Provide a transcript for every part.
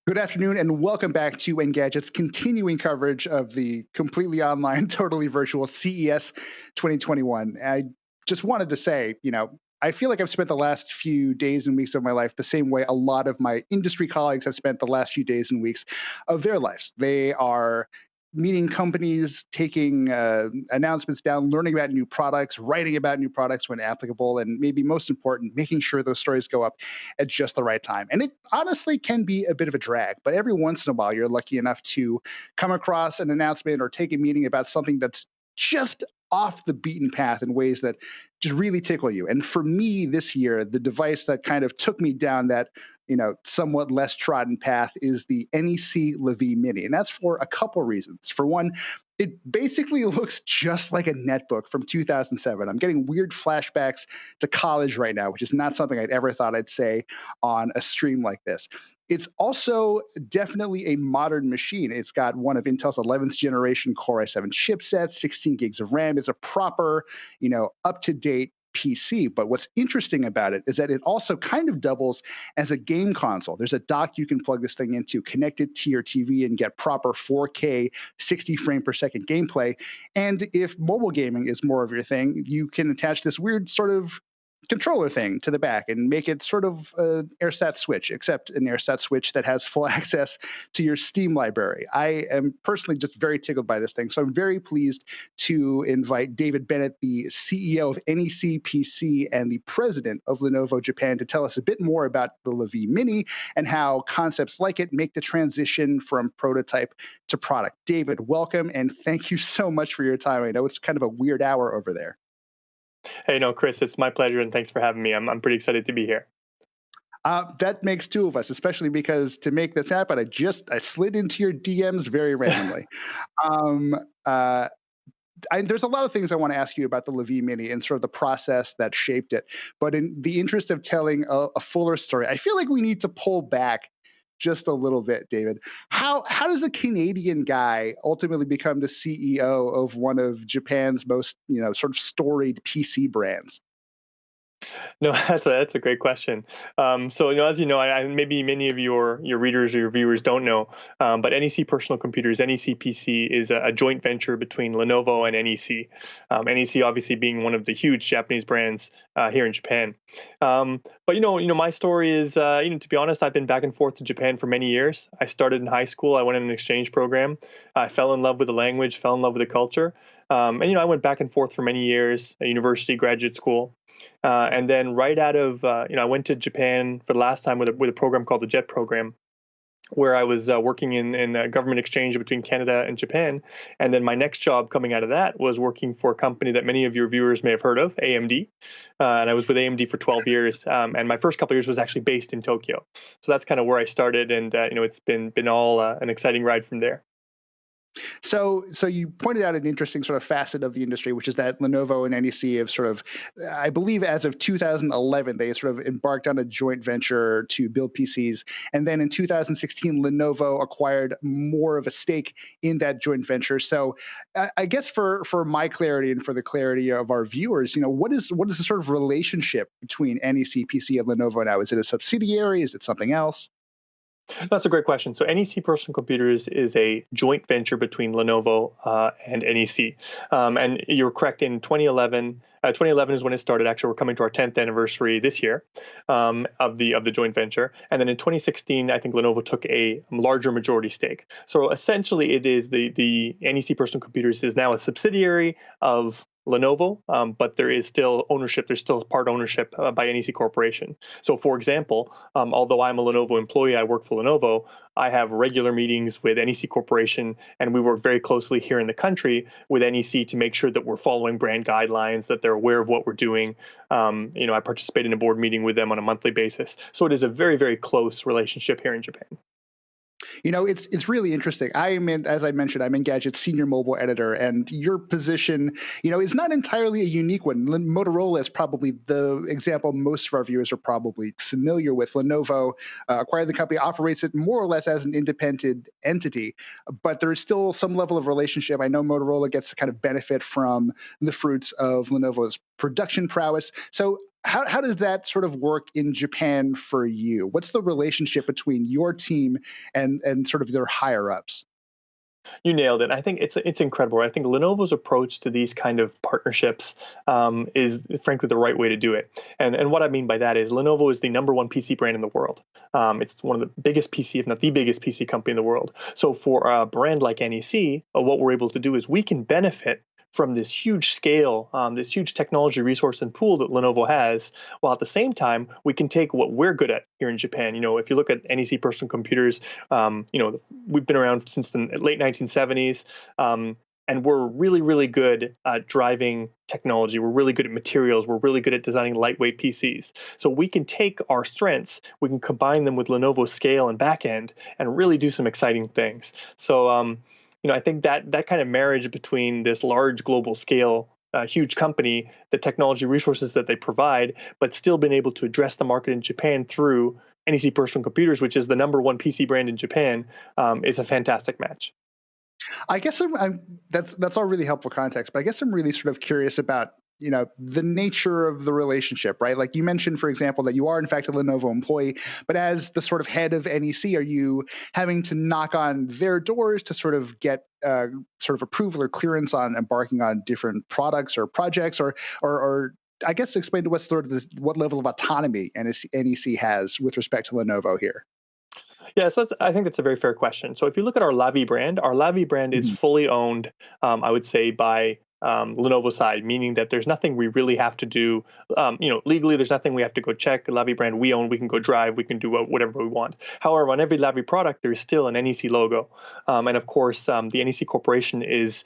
Good afternoon, and welcome back to Engadget's continuing coverage of the completely online, totally virtual CES 2021. I just wanted to say, I feel like I've spent the last few days and weeks of my life the same way a lot of my industry colleagues have spent the last few days and weeks of their lives. They are meeting companies, taking announcements down, learning about new products, writing about new products when applicable, and maybe most important, making sure those stories go up at just the right time. And it honestly can be a bit of a drag, but every once in a while, you're lucky enough to come across an announcement or take a meeting about something that's just off the beaten path in ways that just really tickle you. And for me this year, the device that kind of took me down that somewhat less trodden path is the NEC Levy Mini. And that's for a couple reasons. For one, it basically looks just like a netbook from 2007. I'm getting weird flashbacks to college right now, which is not something I'd ever thought I'd say on a stream like this. It's also definitely a modern machine. It's got one of Intel's 11th generation Core i7 chipsets, 16 gigs of RAM. It's a proper, up to date PC. But what's interesting about it is that it also kind of doubles as a game console. There's a dock you can plug this thing into, connect it to your TV, and get proper 4K 60 frame per second gameplay. And if mobile gaming is more of your thing, you can attach this weird sort of controller thing to the back and make it sort of an AirSat switch, except an AirSat switch that has full access to your Steam library. I am personally just very tickled by this thing. So I'm very pleased to invite David Bennett, the CEO of NEC PC and the president of Lenovo Japan, to tell us a bit more about the Levy Mini and how concepts like it make the transition from prototype to product. David, welcome, and thank you so much for your time. I know it's kind of a weird hour over there. Hey, no, Chris, it's my pleasure, and thanks for having me. I'm pretty excited to be here. That makes two of us, especially because to make this happen, I slid into your DMs very randomly. Um, uh, there's a lot of things I want to ask you about the Levy Mini and sort of the process that shaped it. But in the interest of telling a fuller story, I feel like we need to pull back just a little bit, David. How does a Canadian guy ultimately become the CEO of one of Japan's most sort of storied PC brands? No, that's a great question. So, as you know, maybe many of your readers or your viewers don't know, but NEC Personal Computers, NEC PC, is a joint venture between Lenovo and NEC. NEC obviously being one of the huge Japanese brands here in Japan. But my story is, to be honest, I've been back and forth to Japan for many years. I started in high school. I went on an exchange program. I fell in love with the language, fell in love with the culture, and I went back and forth for many years, university, graduate school. And then right out of, I went to Japan for the last time with a program called the JET program, where I was working in a government exchange between Canada and Japan. And then my next job coming out of that was working for a company that many of your viewers may have heard of, AMD. And I was with AMD for 12 years. And my first couple of years was actually based in Tokyo. So that's kind of where I started. And, it's been all an exciting ride from there. So you pointed out an interesting sort of facet of the industry, which is that Lenovo and NEC have sort of, I believe, as of 2011, they sort of embarked on a joint venture to build PCs, and then in 2016, Lenovo acquired more of a stake in that joint venture. So, I guess for my clarity and for the clarity of our viewers, what is the sort of relationship between NEC PC and Lenovo now? Is it a subsidiary? Is it something else? That's a great question. So NEC Personal Computers is a joint venture between Lenovo and NEC. And you're correct. In 2011, 2011 is when it started. Actually, we're coming to our 10th anniversary this year of the joint venture. And then in 2016, I think Lenovo took a larger majority stake. So essentially, it is the NEC Personal Computers is now a subsidiary of Lenovo, but there is still ownership. There's still part ownership by NEC Corporation. So, for example, although I'm a Lenovo employee, I work for Lenovo. I have regular meetings with NEC Corporation, and we work very closely here in the country with NEC to make sure that we're following brand guidelines, that they're aware of what we're doing. I participate in a board meeting with them on a monthly basis. So it is a very, very close relationship here in Japan. It's really interesting. As I mentioned, I'm Engadget's senior mobile editor, and your position, is not entirely a unique one. Motorola is probably the example most of our viewers are probably familiar with. Lenovo acquired the company, operates it more or less as an independent entity, but there is still some level of relationship. I know Motorola gets to kind of benefit from the fruits of Lenovo's production prowess. So how does that sort of work in Japan for you? What's the relationship between your team and sort of their higher ups? You nailed it. I think it's incredible. I think Lenovo's approach to these kind of partnerships is frankly the right way to do it. And what I mean by that is Lenovo is the number one PC brand in the world. It's one of the biggest PC, if not the biggest PC company in the world. So for a brand like NEC, what we're able to do is we can benefit from this huge scale, this huge technology resource and pool that Lenovo has, while at the same time we can take what we're good at here in Japan. If you look at NEC personal computers, we've been around since the late 1970s. And we're really, really good at driving technology. We're really good at materials. We're really good at designing lightweight PCs. So we can take our strengths, we can combine them with Lenovo's scale and backend, and really do some exciting things. So, I think that kind of marriage between this large global scale, huge company, the technology resources that they provide, but still been able to address the market in Japan through NEC Personal Computers, which is the number one PC brand in Japan, is a fantastic match. I guess that's all really helpful context, but I guess I'm really sort of curious about the nature of the relationship, right? Like you mentioned, for example, that you are in fact a Lenovo employee, but as the sort of head of NEC, are you having to knock on their doors to sort of get sort of approval or clearance on embarking on different products or projects, or I guess explain to us sort of what level of autonomy NEC has with respect to Lenovo here. Yeah, so I think that's a very fair question. So if you look at our Lavi brand is Mhm. fully owned, I would say, by Lenovo side, meaning that there's nothing we really have to do. Legally, there's nothing we have to go check. The Lavi brand we own, we can go drive, we can do whatever we want. However, on every Lavi product, there is still an NEC logo. And of course, the NEC Corporation is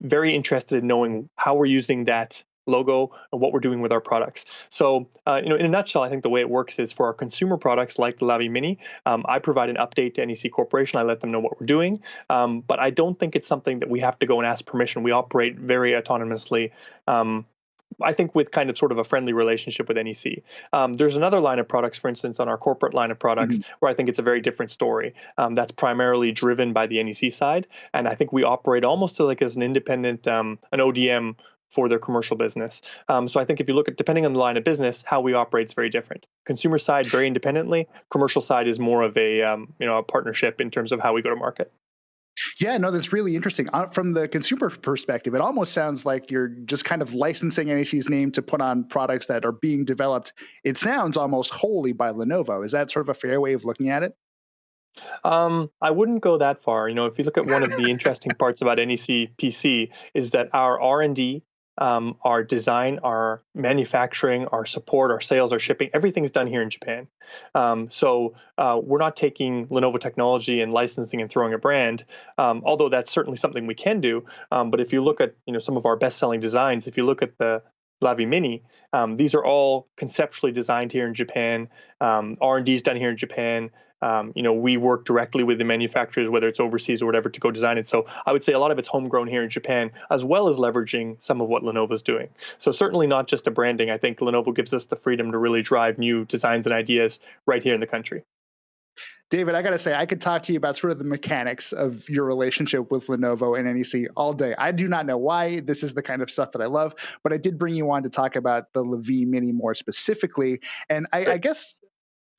very interested in knowing how we're using that logo and what we're doing with our products. So, in a nutshell, I think the way it works is for our consumer products like the Lavi Mini, I provide an update to NEC Corporation. I let them know what we're doing, but I don't think it's something that we have to go and ask permission. We operate very autonomously. I think with kind of sort of a friendly relationship with NEC. There's another line of products, for instance, on our corporate line of products, Mhm. where I think it's a very different story. That's primarily driven by the NEC side, and I think we operate almost like as an independent, an ODM for their commercial business. So I think if you look at, depending on the line of business, how we operate is very different. Consumer side very independently. Commercial side is more of a partnership in terms of how we go to market. Yeah, no, that's really interesting. From the consumer perspective, it almost sounds like you're just kind of licensing NEC's name to put on products that are being developed. It sounds almost wholly by Lenovo. Is that sort of a fair way of looking at it? I wouldn't go that far. If you look at one of the interesting parts about NEC PC is that our R&D, our design, our manufacturing, our support, our sales, our shipping, everything's done here in Japan. So we're not taking Lenovo technology and licensing and throwing a brand, although that's certainly something we can do. But if you look at some of our best-selling designs, if you look at the Lavi Mini, these are all conceptually designed here in Japan. R&D is done here in Japan. We work directly with the manufacturers, whether it's overseas or whatever, to go design it. So I would say a lot of it's homegrown here in Japan, as well as leveraging some of what Lenovo's doing. So certainly not just a branding. I think Lenovo gives us the freedom to really drive new designs and ideas right here in the country. David, I got to say, I could talk to you about sort of the mechanics of your relationship with Lenovo and NEC all day. I do not know why this is the kind of stuff that I love, but I did bring you on to talk about the Lavi Mini more specifically. And I Great. guess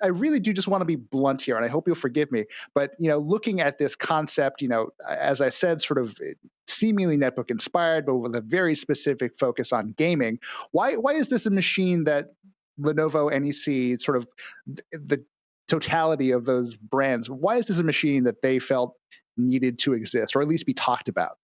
I really do just want to be blunt here, and I hope you'll forgive me. But looking at this concept, as I said, sort of seemingly netbook inspired, but with a very specific focus on gaming. Why is this a machine that Lenovo, NEC, sort of the totality of those brands? Why is this a machine that they felt needed to exist, or at least be talked about?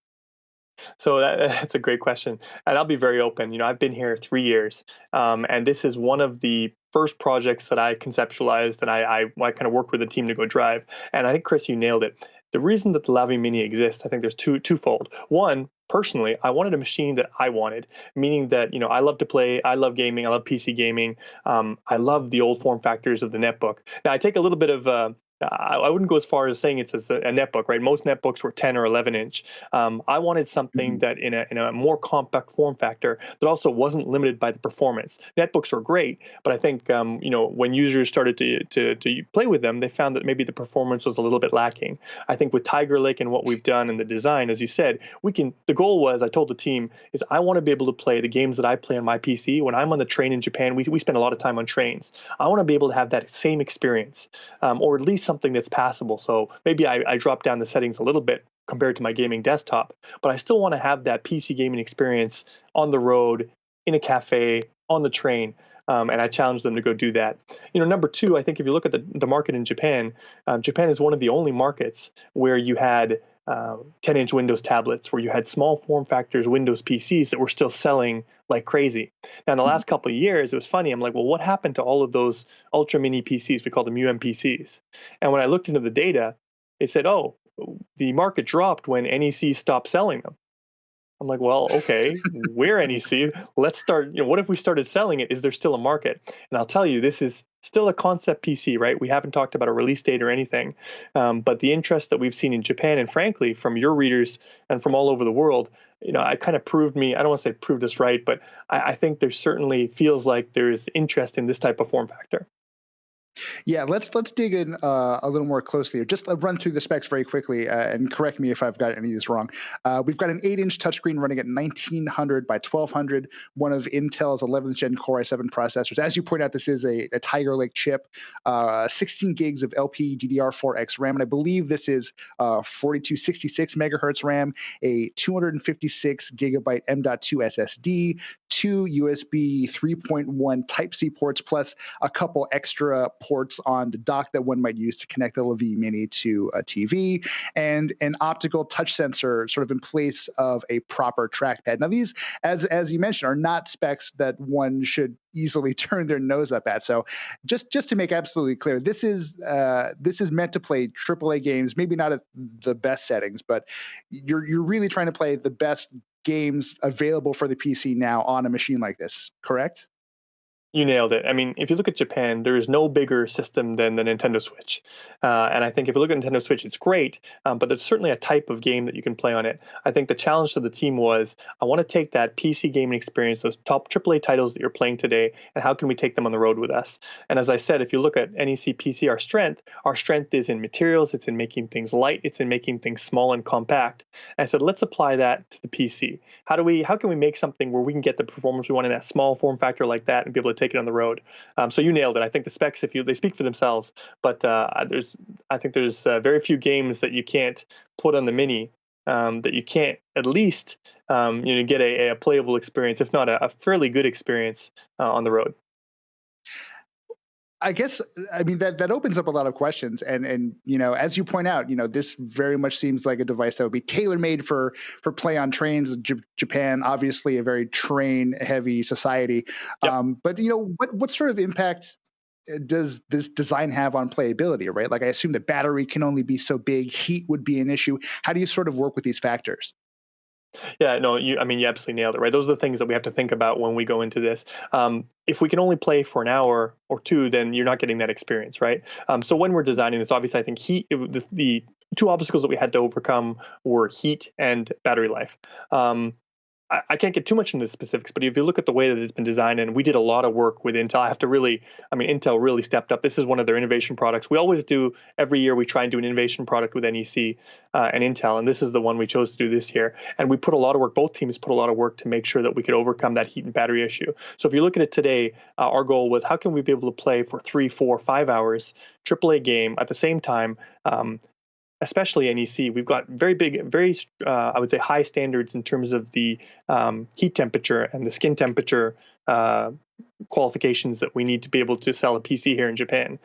So that's a great question, and I'll be very open. I've been here 3 years, and this is one of the first projects that I conceptualized, and I kind of worked with the team to go drive. And I think Chris, you nailed it. The reason that the Lavi Mini exists, I think there's twofold. One, personally, I wanted a machine that I wanted, meaning that I love to play, I love gaming, I love PC gaming, I love the old form factors of the netbook. Now I take a little bit of I wouldn't go as far as saying it's a netbook, right? Most netbooks were 10 or 11 inch. I wanted something Mhm. that in a more compact form factor that also wasn't limited by the performance. Netbooks are great, but I think when users started to play with them, they found that maybe the performance was a little bit lacking. I think with Tiger Lake and what we've done and the design, as you said, we can. The goal was, I told the team, is I want to be able to play the games that I play on my PC when I'm on the train in Japan. We spend a lot of time on trains. I want to be able to have that same experience, or at least something that's passable. So maybe I drop down the settings a little bit compared to my gaming desktop, but I still want to have that PC gaming experience on the road, in a cafe, on the train. And I challenge them to go do that. Number two, I think if you look at the market in Japan, Japan is one of the only markets where you had 10-inch Windows tablets, where you had small form factors Windows PCs that were still selling like crazy. Now, in the last couple of years, it was funny. I'm like, well, what happened to all of those ultra mini PCs? We call them UMPCs. And when I looked into the data, it said, oh, the market dropped when NEC stopped selling them. I'm like, well, okay, we're NEC. Let's start. What if we started selling it? Is there still a market? And I'll tell you, this is still a concept PC, right? We haven't talked about a release date or anything. But the interest that we've seen in Japan, and frankly, from your readers and from all over the world, I kind of proved me. I don't want to say proved us right, but I think there certainly feels like there's interest in this type of form factor. Yeah, let's dig in a little more closely here. Just run through the specs very quickly, and correct me if I've got any of this wrong. We've got an 8-inch touchscreen running at 1900 by 1200, one of Intel's 11th gen Core i7 processors. As you point out, this is a Tiger Lake chip, 16 gigs of LPDDR4X RAM, and I believe this is 4266 megahertz RAM, a 256 gigabyte M.2 SSD, two USB 3.1 Type-C ports, plus a couple extra ports on the dock that one might use to connect the Lavi Mini to a TV, and an optical touch sensor sort of in place of a proper trackpad. Now, these, as you mentioned, are not specs that one should easily turn their nose up at. So, just to make absolutely clear, this is meant to play AAA games, maybe not at the best settings, but you're really trying to play the best games available for the PC now on a machine like this, correct? You nailed it. I mean, if you look at Japan, there is no bigger system than the Nintendo Switch. And I think if you look at Nintendo Switch, it's great, but there's certainly a type of game that you can play on it. I think the challenge to the team was, I want to take that PC gaming experience, those top AAA titles that you're playing today, and how can we take them on the road with us? And as I said, if you look at NEC PC, our strength is in materials, it's in making things light, it's in making things small and compact. And I said, let's apply that to the PC. How can we make something where we can get the performance we want in a small form factor like that and be able to take it on the road? So you nailed it. I think the specs, if you they speak for themselves, but I think there's very few games that you can't put on the Mini, that you can't at least get a playable experience, if not a fairly good experience on the road. I guess, I mean, that opens up a lot of questions, and as you point out, this very much seems like a device that would be tailor made for play on trains. Japan, obviously, a very train heavy society, Yep. but what sort of impact does this design have on playability? Right, like I assume the battery can only be so big, heat would be an issue. How do you sort of work with these factors? Yeah, no, I mean, you absolutely nailed it, right? Those are the things that we have to think about when we go into this. If we can only play for an hour or two, then you're not getting that experience, right? So when we're designing this, obviously, I think the two obstacles that we had to overcome were heat and battery life. I can't get too much into the specifics, but if you look at the way that it's been designed, and we did a lot of work with Intel, I mean, Intel really stepped up. This is one of their innovation products. We always do, every year we try and do an innovation product with NEC and Intel, and this is the one we chose to do this year. And we put a lot of work, both teams put a lot of work to make sure that we could overcome that heat and battery issue. So if you look at it today, our goal was, how can we be able to play for 3, 4, 5 hours, AAA game at the same time, especially NEC, we've got very big, I would say, high standards in terms of the heat temperature and the skin temperature qualifications that we need to be able to sell a PC here in Japan.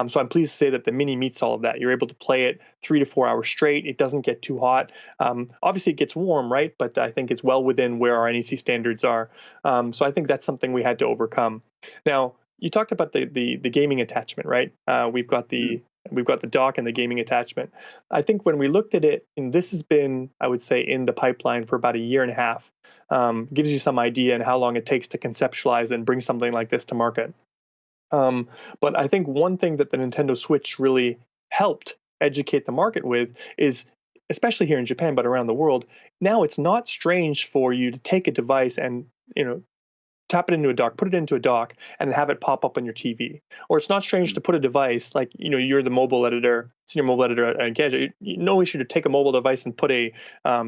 So I'm pleased to say that the Mini meets all of that. You're able to play it 3 to 4 hours straight. It doesn't get too hot. Obviously, it gets warm, right? But I think it's well within where our NEC standards are. So I think that's something we had to overcome. Now, you talked about the gaming attachment, right? We've got the dock and the gaming attachment. I think when we looked at it, and this has been, I would say, in the pipeline for about a year and a half, gives you some idea on how long it takes to conceptualize and bring something like this to market. But I think one thing that the Nintendo Switch really helped educate the market with is, especially here in Japan, but around the world, now it's not strange for you to take a device and, you know, tap it into a dock, put it into a dock, and have it pop up on your TV. Or it's not strange to put a device like, you know, you're the mobile editor, senior mobile editor at Engadget. No issue to take a mobile device and put a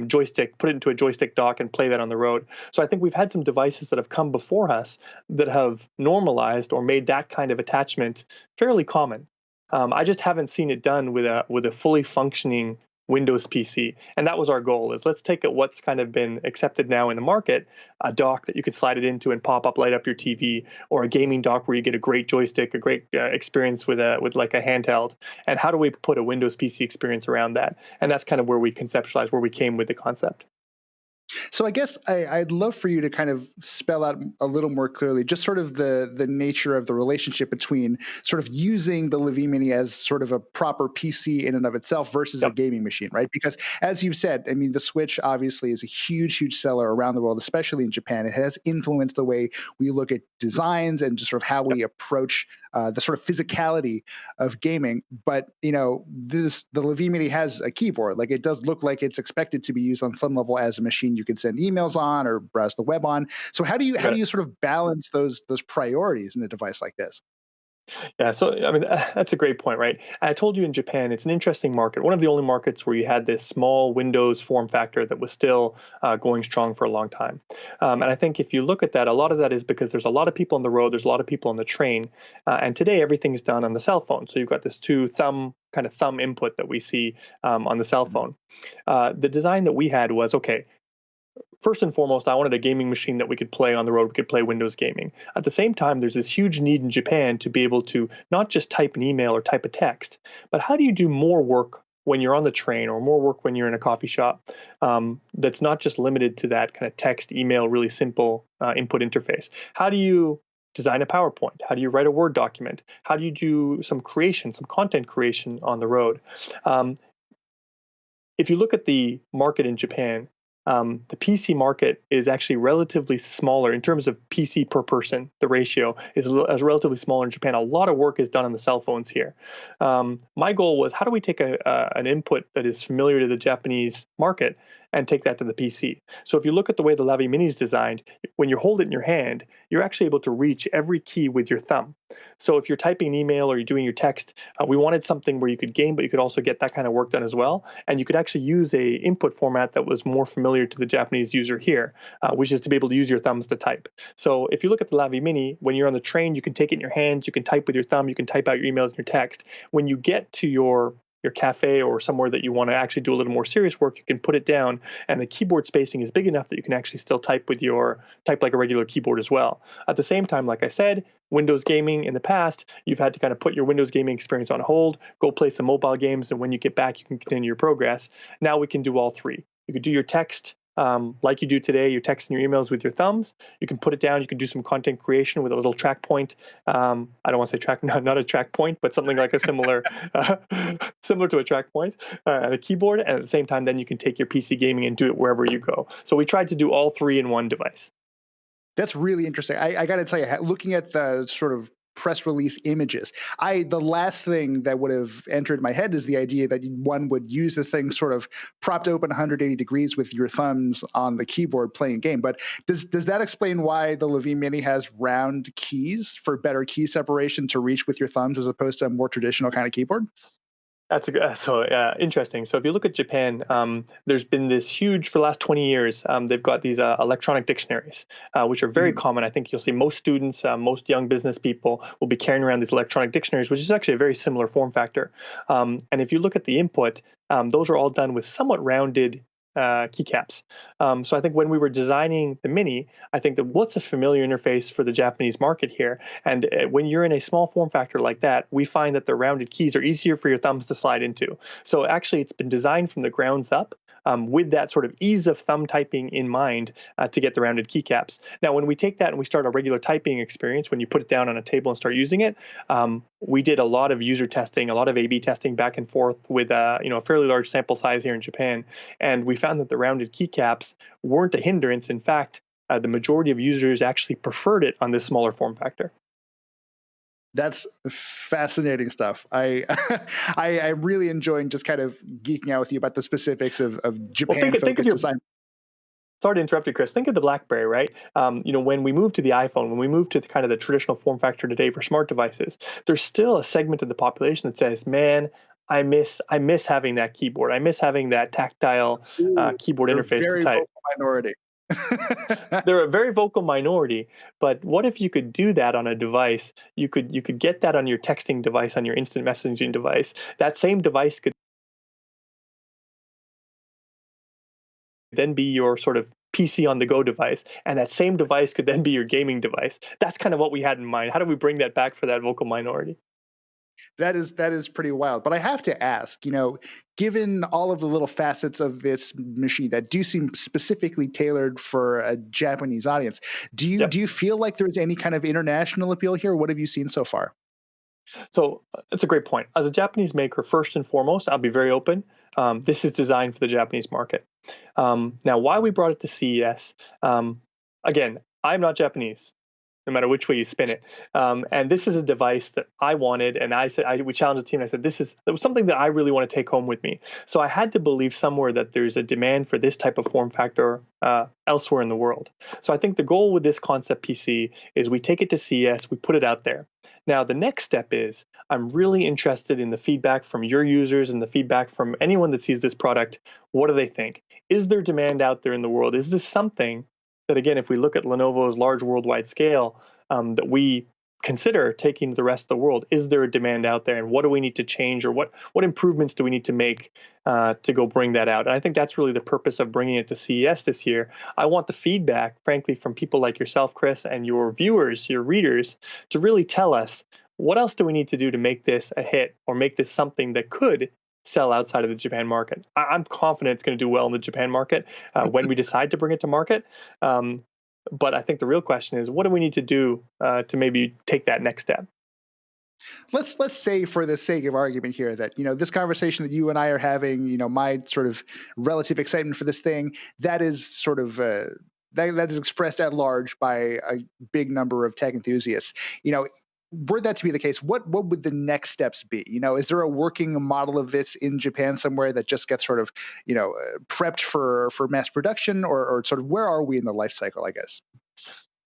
joystick, put it into a joystick dock and play that on the road. So I think we've had some devices that have come before us that have normalized or made that kind of attachment fairly common. I just haven't seen it done with a fully functioning Windows PC. And that was our goal is let's take it what's kind of been accepted now in the market, a dock that you could slide it into and pop up, light up your TV, or a gaming dock where you get a great joystick, a great experience with like a handheld. And how do we put a Windows PC experience around that? And that's kind of where we conceptualized, where we came with the concept. So I guess I'd love for you to kind of spell out a little more clearly just sort of the nature of the relationship between sort of using the Levy Mini as sort of a proper PC in and of itself versus a Yep. gaming machine, right? Because as you've said, I mean, the Switch obviously is a huge, huge seller around the world, especially in Japan. It has influenced the way we look at designs and just sort of how Yep. we approach the sort of physicality of gaming. But you know, this the Lavi Mini has a keyboard. Like it does look like it's expected to be used on some level as a machine you can send emails on or browse the web on. So You how got do it. you sort of balance those priorities in a device like this? Yeah, so I mean that's a great point, right? I told you in Japan, it's an interesting market. One of the only markets where you had this small Windows form factor that was still going strong for a long time. And I think if you look at that, a lot of that is because there's a lot of people on the road, there's a lot of people on the train, and today everything's done on the cell phone. So you've got this two thumb kind of thumb input that we see on the cell Mhm. phone. The design that we had was okay. First and foremost, I wanted a gaming machine that we could play on the road. We could play Windows gaming. At the same time, there's this huge need in Japan to be able to not just type an email or type a text, but how do you do more work when you're on the train or more work when you're in a coffee shop that's not just limited to that kind of text, email, really simple input interface? How do you design a PowerPoint? How do you write a Word document? How do you do some creation, some content creation on the road? Um, if you look at the market in Japan, the PC market is actually relatively smaller in terms of PC per person. The ratio is relatively smaller in Japan. A lot of work is done on the cell phones here. My goal was how do we take an input that is familiar to the Japanese market and take that to the PC? So if you look at the way the Lavi Mini is designed, when you hold it in your hand, you're actually able to reach every key with your thumb. So if you're typing an email or you're doing your text, we wanted something where you could game, but you could also get that kind of work done as well. And you could actually use a input format that was more familiar to the Japanese user here, which is to be able to use your thumbs to type. So if you look at the Lavi Mini, when you're on the train, you can take it in your hand, you can type with your thumb, you can type out your emails and your text. When you get to your cafe or somewhere that you want to actually do a little more serious work, you can put it down, and the keyboard spacing is big enough that you can actually still type like a regular keyboard as well. At the same time, like I said, Windows gaming in the past, you've had to kind of put your Windows gaming experience on hold, go play some mobile games, and when you get back, you can continue your progress. Now we can do all three. You could do your text like you do today, you're texting your emails with your thumbs. You can put it down. You can do some content creation with a little track point. I don't want to say track, not a track point, but something like a similar, uh, similar to a track point and a keyboard. And at the same time, then you can take your PC gaming and do it wherever you go. So we tried to do all three in one device. That's really interesting. I got to tell you, looking at the sort of press release images, the last thing that would have entered my head is the idea that one would use this thing sort of propped open 180 degrees with your thumbs on the keyboard playing a game. But does that explain why the Levine Mini has round keys for better key separation to reach with your thumbs as opposed to a more traditional kind of keyboard? That's a good, so interesting. So if you look at Japan, there's been this huge for the last 20 years. They've got these electronic dictionaries, which are very Mhm. common. I think you'll see most students, most young business people will be carrying around these electronic dictionaries, which is actually a very similar form factor. And if you look at the input, those are all done with somewhat rounded keycaps. So I think when we were designing the Mini, I think that what's a familiar interface for the Japanese market here, and when you're in a small form factor like that, we find that the rounded keys are easier for your thumbs to slide into. So actually, it's been designed from the grounds up with that sort of ease of thumb typing in mind to get the rounded keycaps. Now, when we take that and we start a regular typing experience, when you put it down on a table and start using it, we did a lot of user testing, a lot of A/B testing back and forth with a fairly large sample size here in Japan, and we found that the rounded keycaps weren't a hindrance. In fact, the majority of users actually preferred it on this smaller form factor. That's fascinating stuff. I'm really enjoying just kind of geeking out with you about the specifics of Well, Japan think of focused your design. sorry to interrupt you, Chris. Think of the BlackBerry, right? When we moved to the iPhone, when we moved to the kind of the traditional form factor today for smart devices, there's still a segment of the population that says, "Man, I miss having that keyboard. I miss having that tactile Ooh, keyboard they're interface to very type." vocal minority. They're a very vocal minority, but what if you could do that on a device? You could get that on your texting device, on your instant messaging device. That same device could then be your sort of PC on the go device, and that same device could then be your gaming device. That's kind of what we had in mind. How do we bring that back for that vocal minority? That is pretty wild. But I have to ask, given all of the little facets of this machine that do seem specifically tailored for a Japanese audience, do you Yep. do you feel like there's any kind of international appeal here? What have you seen so far? So it's a great point. As a Japanese maker, first and foremost, I'll be very open. This is designed for the Japanese market. Now, why we brought it to CES? Again, I'm not Japanese, no matter which way you spin it. And this is a device that I wanted, and we challenged the team. And I said, that was something that I really want to take home with me. So I had to believe somewhere that there's a demand for this type of form factor elsewhere in the world. So I think the goal with this concept PC is we take it to CES, we put it out there. Now the next step is I'm really interested in the feedback from your users and the feedback from anyone that sees this product. What do they think? Is there demand out there in the world? Is this something that, again, if we look at Lenovo's large worldwide scale, that we consider taking to the rest of the world? Is there a demand out there, and what do we need to change, or what improvements do we need to make to go bring that out? And I think that's really the purpose of bringing it to CES this year. I want the feedback, frankly, from people like yourself, Chris, and your viewers, your readers, to really tell us what else do we need to do to make this a hit or make this something that could sell outside of the Japan market. I'm confident it's going to do well in the Japan market when we decide to bring it to market. Um, but I think the real question is, what do we need to do to maybe take that next step? Let's say, for the sake of argument here, that this conversation that you and I are having, my sort of relative excitement for this thing, that is sort of that is expressed at large by a big number of tech enthusiasts. you know were that to be the case, what would the next steps be? Is there a working model of this in Japan somewhere that just gets sort of prepped for mass production, or sort of where are we in the life cycle, I guess?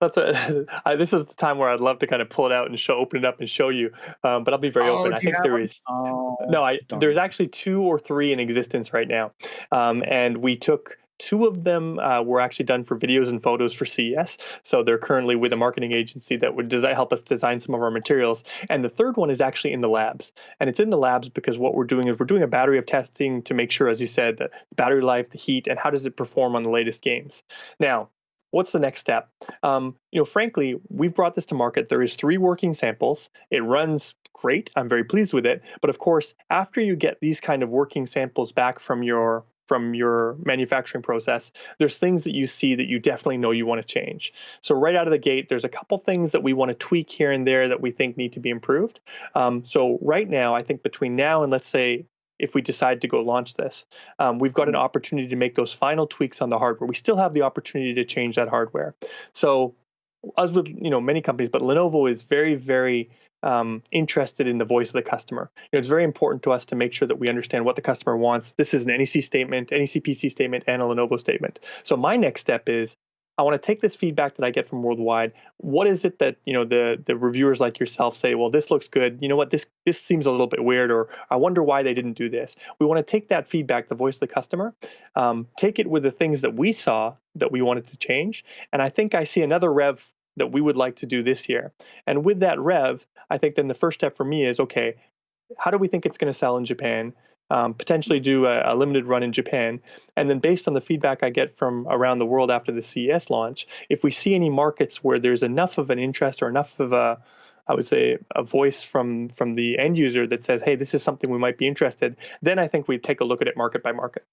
This is the time where I'd love to kind of pull it out and open it up and show you. But I'll be very Oh, open. I do you think have there one? is Oh, no, I darn. there's actually two or three in existence right now, and we took two of them were actually done for videos and photos for CES. So they're currently with a marketing agency that would help us design some of our materials. And the third one is actually in the labs, and it's in the labs because what we're doing is we're doing a battery of testing to make sure, as you said, the battery life, the heat, and how does it perform on the latest games. Now, what's the next step? Frankly, we've brought this to market. There is three working samples. It runs great. I'm very pleased with it. But of course, after you get these kind of working samples back from your manufacturing process, there's things that you see that you definitely know you want to change. So right out of the gate, there's a couple things that we want to tweak here and there that we think need to be improved. So right now, I think between now and, let's say, if we decide to go launch this, we've got an opportunity to make those final tweaks on the hardware. We still have the opportunity to change that hardware. So, as with many companies, but Lenovo is very, very interested in the voice of the customer. It's very important to us to make sure that we understand what the customer wants. This is an NEC statement, NEC PC statement, and a Lenovo statement. So my next step is I want to take this feedback that I get from worldwide. What is it that the reviewers like yourself say? Well, this looks good. You know what? This seems a little bit weird, or I wonder why they didn't do this. We want to take that feedback, the voice of the customer, take it with the things that we saw that we wanted to change, and I think I see another rev that we would like to do this year. And with that rev, I think then the first step for me is, okay, how do we think it's going to sell in Japan? Potentially do a limited run in Japan. And then based on the feedback I get from around the world after the CES launch, if we see any markets where there's enough of an interest or enough of I would say, a voice from the end user that says, hey, this is something we might be interested, then I think we take a look at it market by market.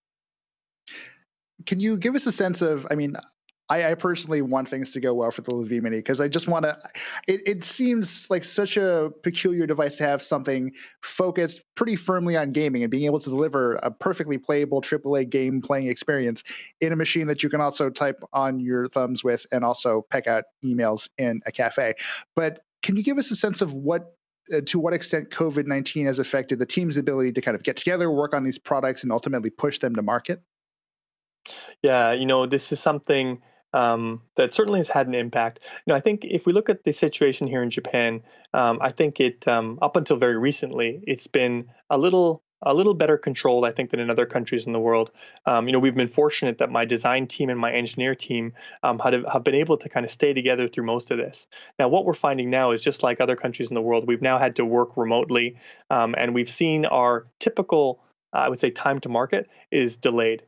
Can you give us a sense of, I mean, I personally want things to go well for the Levy Mini, because I just want to. It seems like such a peculiar device to have something focused pretty firmly on gaming and being able to deliver a perfectly playable AAA game playing experience in a machine that you can also type on your thumbs with and also peck out emails in a cafe. But can you give us a sense of what to what extent COVID-19 has affected the team's ability to kind of get together, work on these products, and ultimately push them to market? Yeah, this is something that certainly has had an impact. I think if we look at the situation here in Japan, I think it up until very recently, it's been a little better controlled, I think, than in other countries in the world. We've been fortunate that my design team and my engineer team have been able to kind of stay together through most of this. Now, what we're finding now is just like other countries in the world, we've now had to work remotely, and we've seen our typical, I would say, time to market is delayed.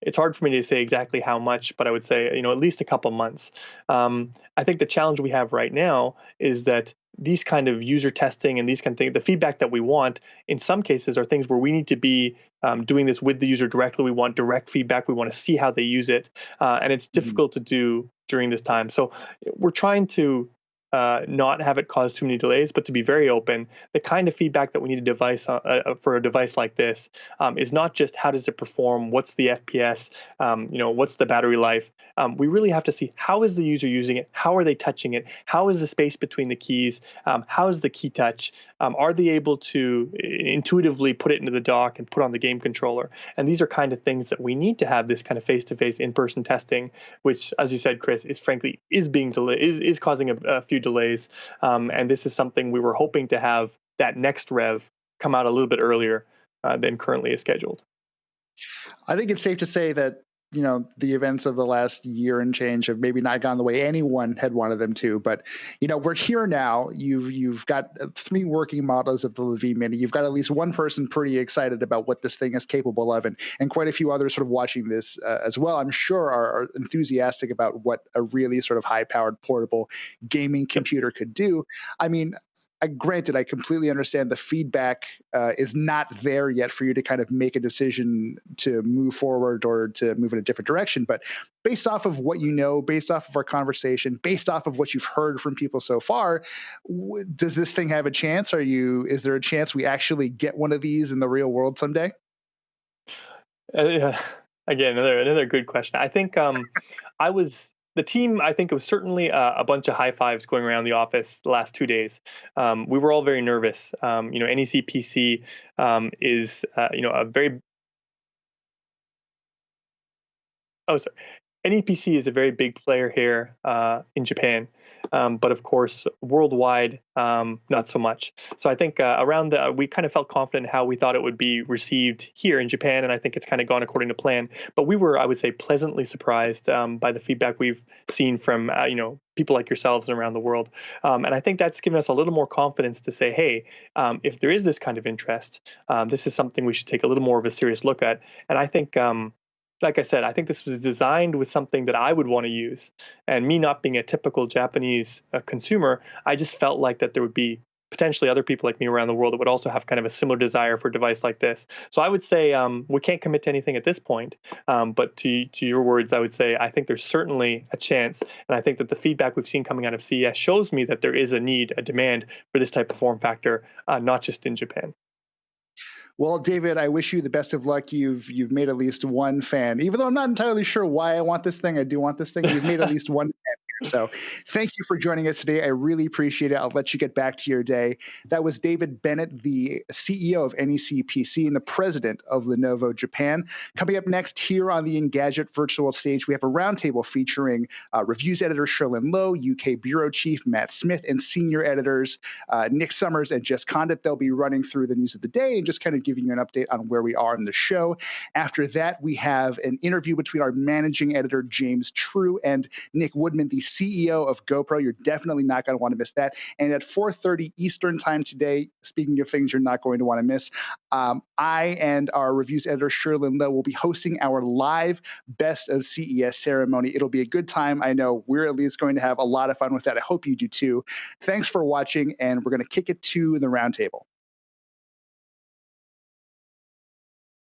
It's hard for me to say exactly how much, but I would say, at least a couple months. I think the challenge we have right now is that these kind of user testing and these kind of things, the feedback that we want, in some cases, are things where we need to be doing this with the user directly. We want direct feedback. We want to see how they use it, and it's Mhm. difficult to do during this time. So we're trying to not have it cause too many delays, but to be very open. The kind of feedback that we need a device for a device like this is not just how does it perform, what's the FPS, what's the battery life. We really have to see how is the user using it, how are they touching it, how is the space between the keys, how is the key touch, are they able to intuitively put it into the dock and put on the game controller. And these are kind of things that we need to have this kind of face-to-face in-person testing, which, as you said, Chris, is frankly is being delayed, is causing a few delays. And this is something we were hoping to have that next rev come out a little bit earlier than currently is scheduled. I think it's safe to say that the events of the last year and change have maybe not gone the way anyone had wanted them to. But we're here now. You've got three working models of the Lavi Mini. You've got at least one person pretty excited about what this thing is capable of, and quite a few others sort of watching this as well. I'm sure are enthusiastic about what a really sort of high-powered portable gaming Yep. computer could do. I mean, granted, I completely understand the feedback is not there yet for you to kind of make a decision to move forward or to move in a different direction. But based off of what you know, based off of our conversation, based off of what you've heard from people so far, does this thing have a chance? Is there a chance we actually get one of these in the real world someday? Yeah. Again, another good question. I think I was the team. I think it was certainly a bunch of high fives going around the office the last 2 days. We were all very nervous. NEC is a very oh sorry NEPC is a very big player here in Japan, but of course worldwide, not so much. So I think around we kind of felt confident in how we thought it would be received here in Japan, and I think it's kind of gone according to plan. But we were, I would say, pleasantly surprised by the feedback we've seen from people like yourselves and around the world, and I think that's given us a little more confidence to say, hey, if there is this kind of interest, this is something we should take a little more of a serious look at. And I think. Like I said, I think this was designed with something that I would want to use. And me not being a typical Japanese consumer, I just felt like that there would be potentially other people like me around the world that would also have kind of a similar desire for a device like this. So I would say we can't commit to anything at this point. But to your words, I would say I think there's certainly a chance. And I think that the feedback we've seen coming out of CES shows me that there is a need, a demand for this type of form factor, not just in Japan. Well, David, I wish you the best of luck. You've made at least one fan, even though I'm not entirely sure why I want this thing. I do want this thing. You've made at least one fan here. So thank you for joining us today. I really appreciate it. I'll let you get back to your day. That was David Bennett, the CEO of NECPC and the president of Lenovo Japan. Coming up next here on the Engadget virtual stage, we have a roundtable featuring reviews editor Sherlyn Lowe, UK bureau chief Matt Smith, and senior editors Nick Summers and Jess Condit. They'll be running through the news of the day and just kind of giving you an update on where we are in the show. After that, we have an interview between our managing editor, James True, and Nick Woodman, the CEO of GoPro. You're definitely not going to want to miss that. And at 4:30 Eastern time today, speaking of things you're not going to want to miss, I and our reviews editor, Sherlyn Lowe, will be hosting our live Best of CES ceremony. It'll be a good time. I know we're at least going to have a lot of fun with that. I hope you do too. Thanks for watching, and we're going to kick it to the roundtable.